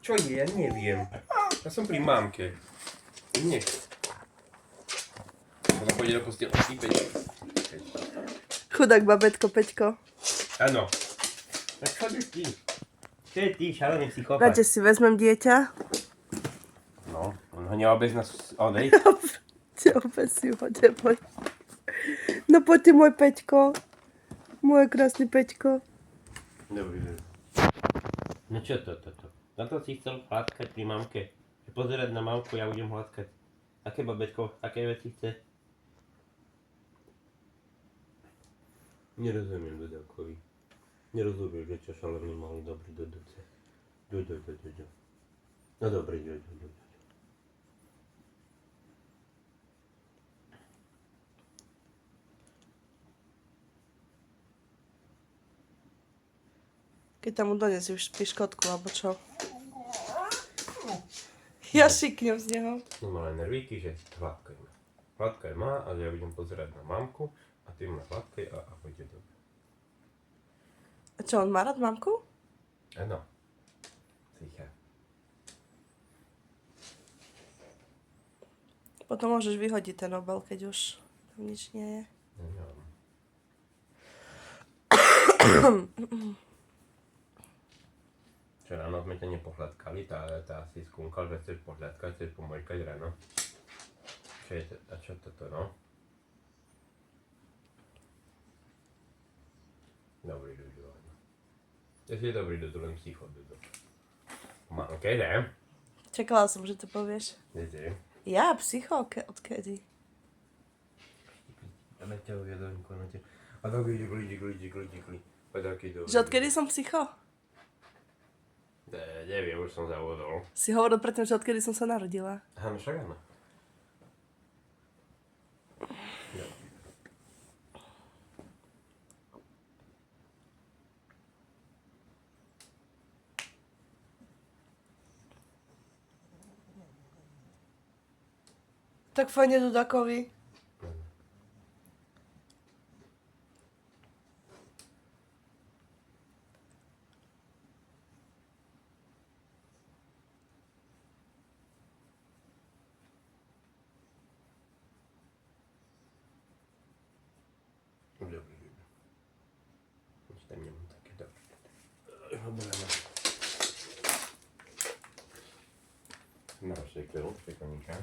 čo je? Ja neviem. Ja som pri mamke. Nie. Ona pôjde do postele. Chudák babetko Peťko. Áno. A čo ty? Čo je ty, šalený psychopat? Radšej si vezmem dieťa. No, on ho neobez nás odejť. Opäť si ho neboj. No poďte môj Peťko. Môj krásny Peťko. Dobrý deň. No čo to? Na to si chcel hladkať pri mamke. Pozerať na mamku, ja budem hladkať. Aké babetko, aké veci chce? Nerozumiem Dudovkovi. Nerozumiem, že čo šalený malý dobrý Dudovce. No dobrý, Keď tam mu donesieš piškotku, alebo čo? Ja šiknem z neho. No má len nervíky, že hladkaj ma. Hladkaj ma, ale ja budem pozerať na mamku a ty ma hladkaj a bude dobre. A čo, on má rád mamku? Áno. Ticha. Potom môžeš vyhodiť ten obal, keď už tam nič nie je. No. Čo ráno sme ťa nepohľadkali, tá si skúnkal, že chceš pohľadkať, chceš pomojkať ráno. Čo je to, a čo toto, no? Dobrý Dudu, áno. To je dobrý Dudu, len psycho Dudu. Mamke, ne? Čakala som, že to povieš. Viete? Ja, psycho? Odkedy? Na ťa uviedol na ťa. A tak ide, kli. Poď aký dobrý. Že odkedy som psycho? Neviem, už som zavodol. Si hovoril predtým, že odkedy som sa narodila. Aha, no však áno. Tak fajne Dudakovi. Dobrý. Už tam nemám také dobré. No, ešte chvíľu, koníka.